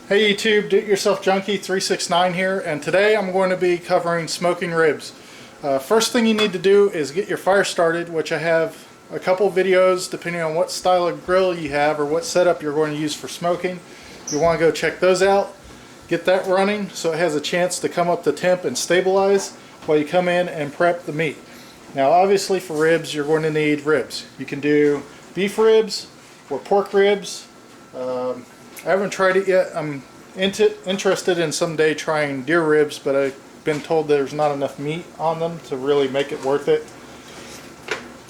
Hey YouTube, Do-It-Yourself Junkie 369 here, and today I'm going to be covering smoking ribs. First thing you need to do is get your fire started, which I have a couple videos depending on what style of grill you have or what setup you're going to use for smoking. You want to go check those out, get that running so it has a chance to come up to temp and stabilize while you come in and prep the meat. Now obviously for ribs you're going to need ribs. You can do beef ribs or pork ribs. I haven't tried it yet. I'm interested in someday trying deer ribs, but I've been told there's not enough meat on them to really make it worth it.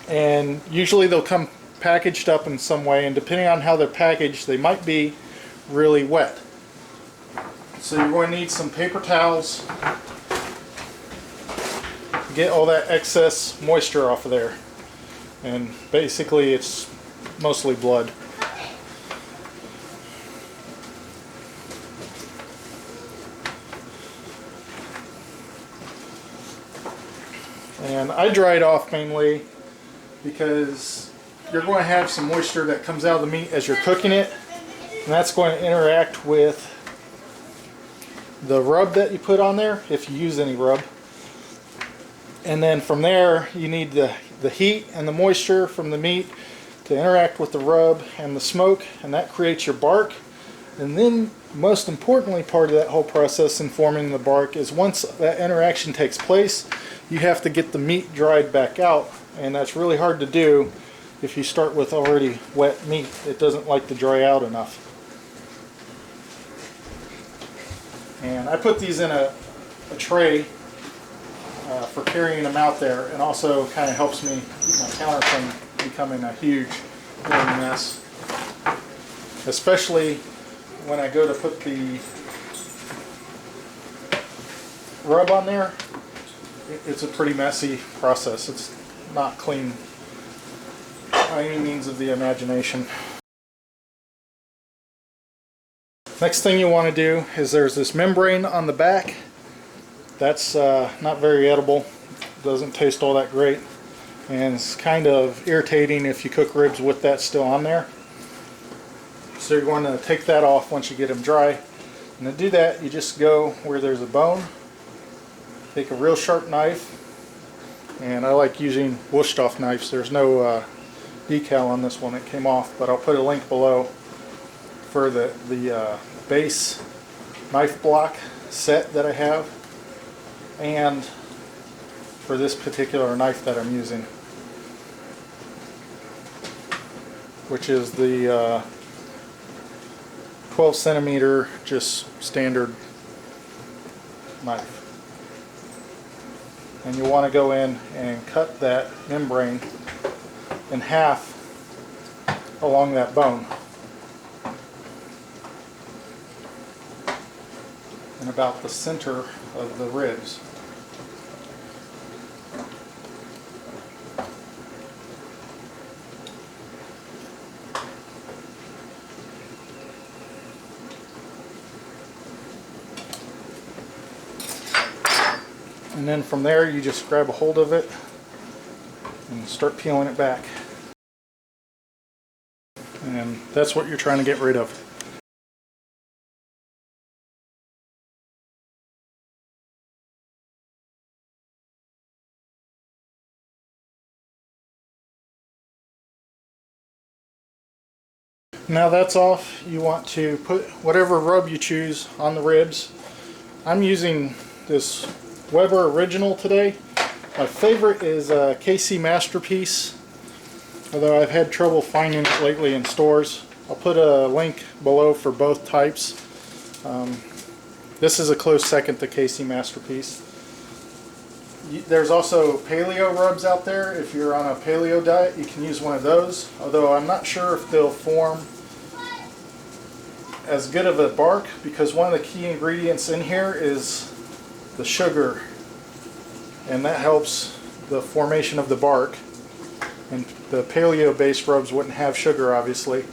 And usually they'll come packaged up in some way, and depending on how they're packaged, they might be really wet. So you're going to need some paper towels to get all that excess moisture off of there. And basically it's mostly blood. And I dry it off mainly because you're going to have some moisture that comes out of the meat as you're cooking it, and that's going to interact with the rub that you put on there, if you use any rub. And then from there you need the heat and the moisture from the meat to interact with the rub and the smoke, and that creates your bark. And then most importantly, part of that whole process in forming the bark is once that interaction takes place, you have to get the meat dried back out, and that's really hard to do if you start with already wet meat. It doesn't like to dry out enough. And I put these in a tray for carrying them out there, and also kind of helps me keep my counter from becoming a huge mess, especially when I go to put the rub on there. It's a pretty messy process. It's not clean by any means of the imagination. Next thing you want to do is there's this membrane on the back. That's not very edible. Doesn't taste all that great, and it's kind of irritating if you cook ribs with that still on there. So you're going to take that off once you get them dry. And to do that, you just go where there's a bone. Take a real sharp knife, and I like using Wusthof knives. There's no decal on this one, it came off, but I'll put a link below for the base knife block set that I have, and for this particular knife that I'm using, which is the 12 centimeter just standard knife. And you want to go in and cut that membrane in half along that bone, in about the center of the ribs. And then from there you just grab a hold of it and start peeling it back. And that's what you're trying to get rid of. Now that's off, you want to put whatever rub you choose on the ribs. I'm using this Weber Original today. My favorite is KC Masterpiece, although I've had trouble finding it lately in stores. I'll put a link below for both types. This is a close second to KC Masterpiece. There's also paleo rubs out there. If you're on a paleo diet, you can use one of those, although I'm not sure if they'll form as good of a bark, because one of the key ingredients in here is the sugar, and that helps the formation of the bark, and the paleo based rubs wouldn't have sugar, obviously.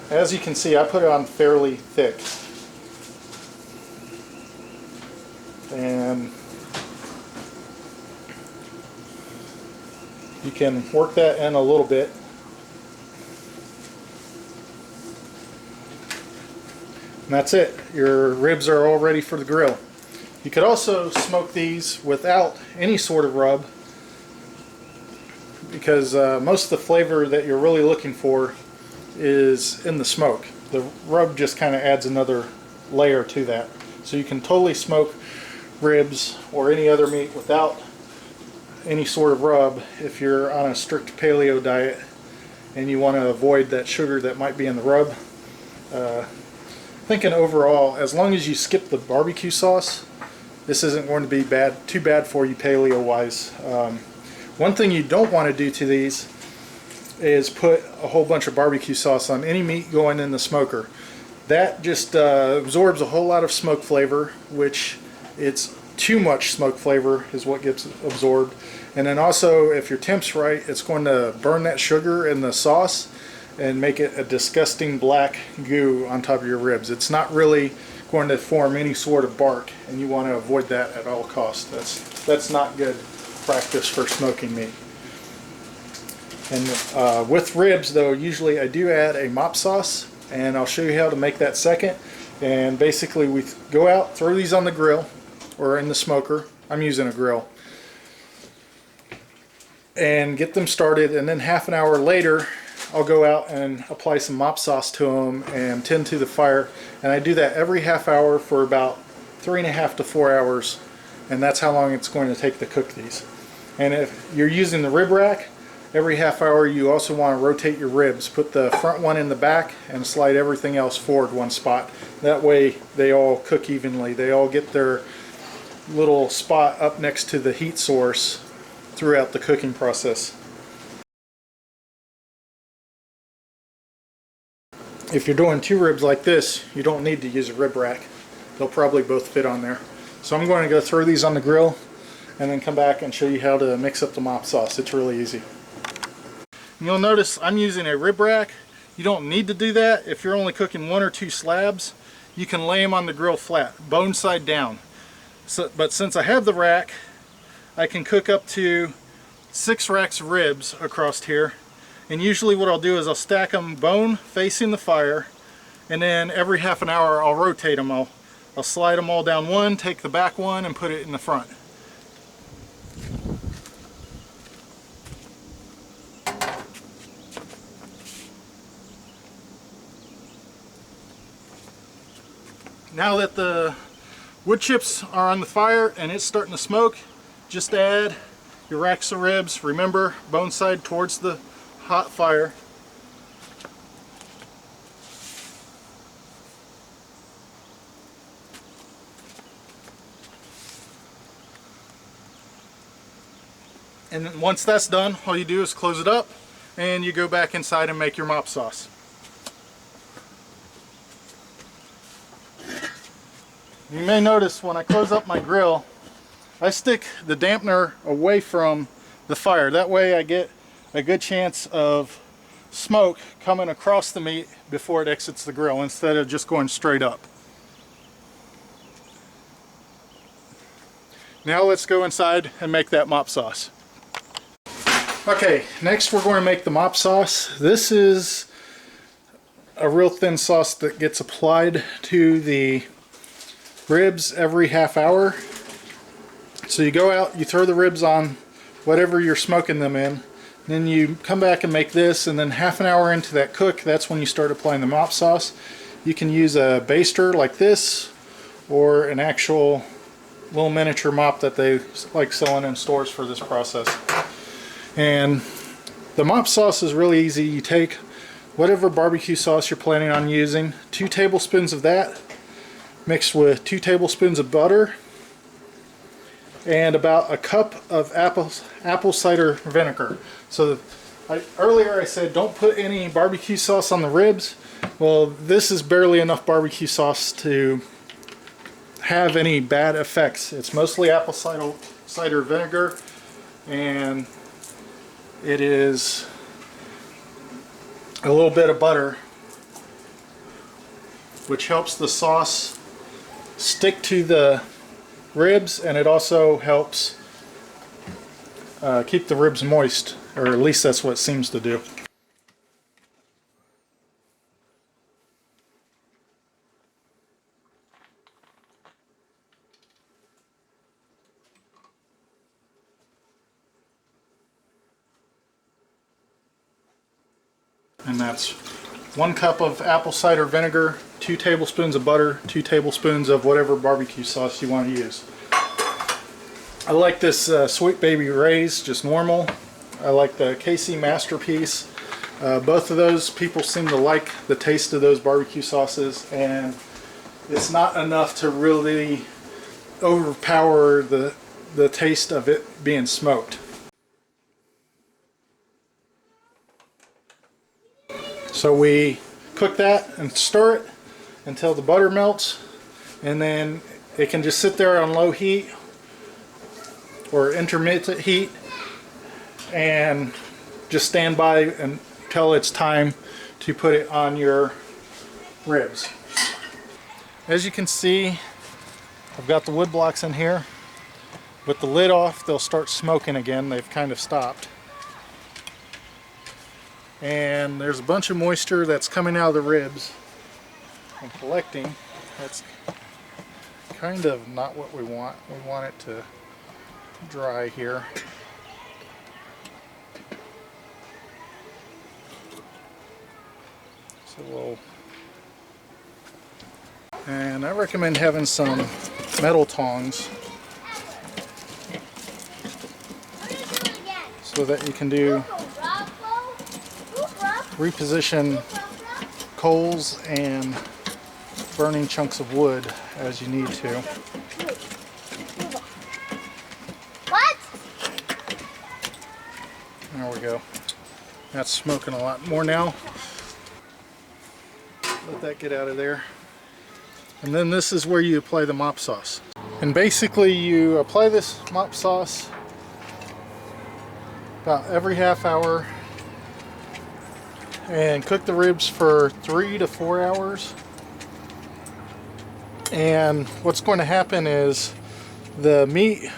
As you can see, I put it on fairly thick, and you can work that in a little bit. And that's it. Your ribs are all ready for the grill. You could also smoke these without any sort of rub, because most of the flavor that you're really looking for is in the smoke. The rub just kind of adds another layer to that. So you can totally smoke ribs or any other meat without any sort of rub if you're on a strict paleo diet and you want to avoid that sugar that might be in the rub. Thinking overall, as long as you skip the barbecue sauce, this isn't going to be too bad for you paleo wise. One thing you don't want to do to these is put a whole bunch of barbecue sauce on any meat going in the smoker. That just absorbs a whole lot of smoke flavor, which it's too much smoke flavor is what gets absorbed. And then also, if your temp's right, it's going to burn that sugar in the sauce and make it a disgusting black goo on top of your ribs. It's not really going to form any sort of bark, and you want to avoid that at all costs. That's not good practice for smoking meat. And with ribs though, usually I do add a mop sauce, and I'll show you how to make that second. And basically we go out, throw these on the grill or in the smoker. I'm using a grill. And get them started, and then half an hour later I'll go out and apply some mop sauce to them and tend to the fire. And I do that every half hour for about 3.5 to 4 hours, and that's how long it's going to take to cook these. And if you're using the rib rack, every half hour you also want to rotate your ribs. Put the front one in the back and slide everything else forward one spot. That way they all cook evenly. They all get their little spot up next to the heat source throughout the cooking process. If you're doing 2 ribs like this, you don't need to use a rib rack. They'll probably both fit on there. So I'm going to go throw these on the grill and then come back and show you how to mix up the mop sauce. It's really easy. You'll notice I'm using a rib rack. You don't need to do that. If you're only cooking 1 or 2 slabs, you can lay them on the grill flat, bone side down. But since I have the rack, I can cook up to 6 racks of ribs across here. And usually what I'll do is I'll stack them bone facing the fire, and then every half an hour I'll rotate them. I'll slide them all down one, take the back one, and put it in the front. Now that the wood chips are on the fire and it's starting to smoke, just add your racks of ribs. Remember, bone side towards the hot fire. And then once that's done, all you do is close it up and you go back inside and make your mop sauce. You may notice when I close up my grill, I stick the dampener away from the fire. That way I get a good chance of smoke coming across the meat before it exits the grill instead of just going straight up. Now let's go inside and make that mop sauce. Okay, next we're going to make the mop sauce. This is a real thin sauce that gets applied to the ribs every half hour. So you go out, you throw the ribs on whatever you're smoking them in, then you come back and make this, and then half an hour into that cook, that's when you start applying the mop sauce. You can use a baster like this, or an actual little miniature mop that they like selling in stores for this process. And the mop sauce is really easy. You take whatever barbecue sauce you're planning on using, 2 tablespoons of that, mixed with 2 tablespoons of butter, and about a cup of apple cider vinegar. So earlier I said don't put any barbecue sauce on the ribs. Well, this is barely enough barbecue sauce to have any bad effects. It's mostly apple cider vinegar, and it is a little bit of butter, which helps the sauce stick to the ribs, and it also helps keep the ribs moist, or at least that's what it seems to do. and that's 1 cup of apple cider vinegar, 2 tablespoons of butter, 2 tablespoons of whatever barbecue sauce you want to use. I like this Sweet Baby Ray's, just normal. I like the KC Masterpiece. Both of those, people seem to like the taste of those barbecue sauces, and it's not enough to really overpower the taste of it being smoked. So we cook that and stir it until the butter melts, and then it can just sit there on low heat or intermittent heat and just stand by until it's time to put it on your ribs. As you can see, I've got the wood blocks in here. With the lid off, they'll start smoking again. They've kind of stopped. And there's a bunch of moisture that's coming out of the ribs and collecting. That's kind of not what we want. We want it to dry here. So and I recommend having some metal tongs so that you can reposition coals and burning chunks of wood as you need to. What? There we go. That's smoking a lot more now. Let that get out of there. And then this is where you apply the mop sauce. And basically you apply this mop sauce about every half hour and cook the ribs for 3 to 4 hours. And what's going to happen is the meat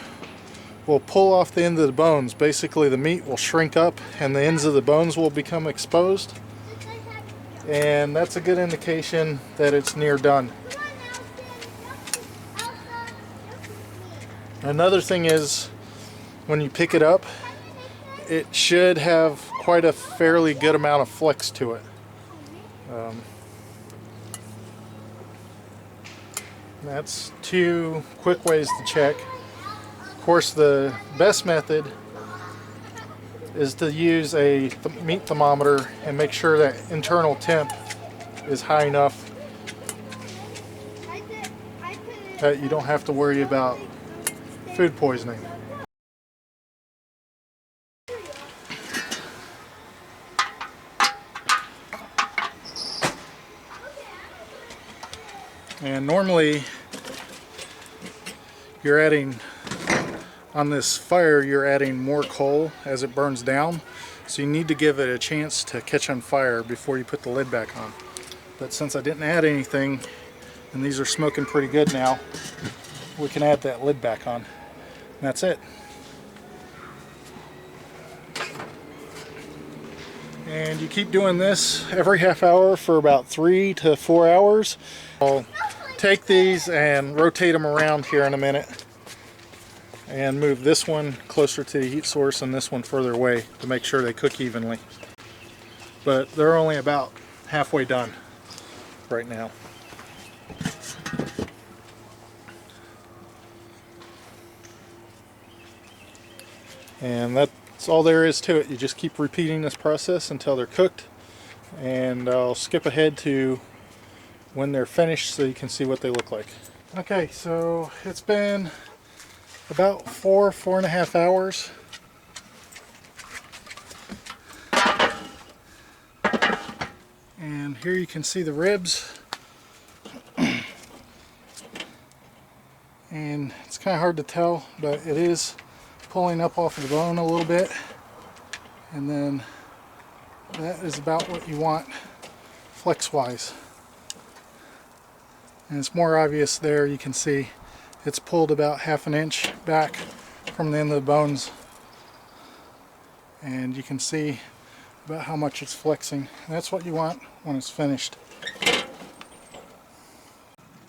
will pull off the end of the bones. Basically the meat will shrink up and the ends of the bones will become exposed. And that's a good indication that it's near done. Another thing is, when you pick it up, it should have quite a fairly good amount of flex to it. That's 2 quick ways to check. Of course, the best method is to use a meat thermometer and make sure that internal temp is high enough that you don't have to worry about food poisoning. And normally you're adding, on this fire, you're adding more coal as it burns down, so you need to give it a chance to catch on fire before you put the lid back on. But since I didn't add anything and these are smoking pretty good now, we can add that lid back on. And that's it. And you keep doing this every half hour for about 3 to 4 hours. I'll take these and rotate them around here in a minute and move this one closer to the heat source and this one further away to make sure they cook evenly. But they're only about halfway done right now. And that's all there is to it. You just keep repeating this process until they're cooked. And I'll skip ahead to when they're finished so you can see what they look like. Okay, so it's been about 4.5 hours. And here you can see the ribs. And it's kind of hard to tell, but it is pulling up off of the bone a little bit. And then that is about what you want flex wise. And it's more obvious there. You can see it's pulled about 1/2 inch back from the end of the bones, and you can see about how much it's flexing. And that's what you want when it's finished.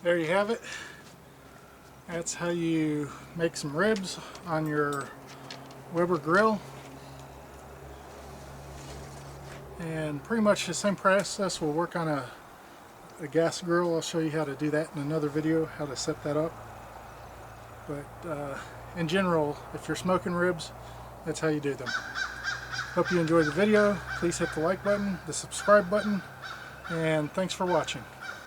There you have it. That's how you make some ribs on your Weber grill. And pretty much the same process will work on a gas grill. I'll show you how to do that in another video, how to set that up. But in general, if you're smoking ribs, that's how you do them. Hope you enjoyed the video. Please hit the like button, the subscribe button, and thanks for watching.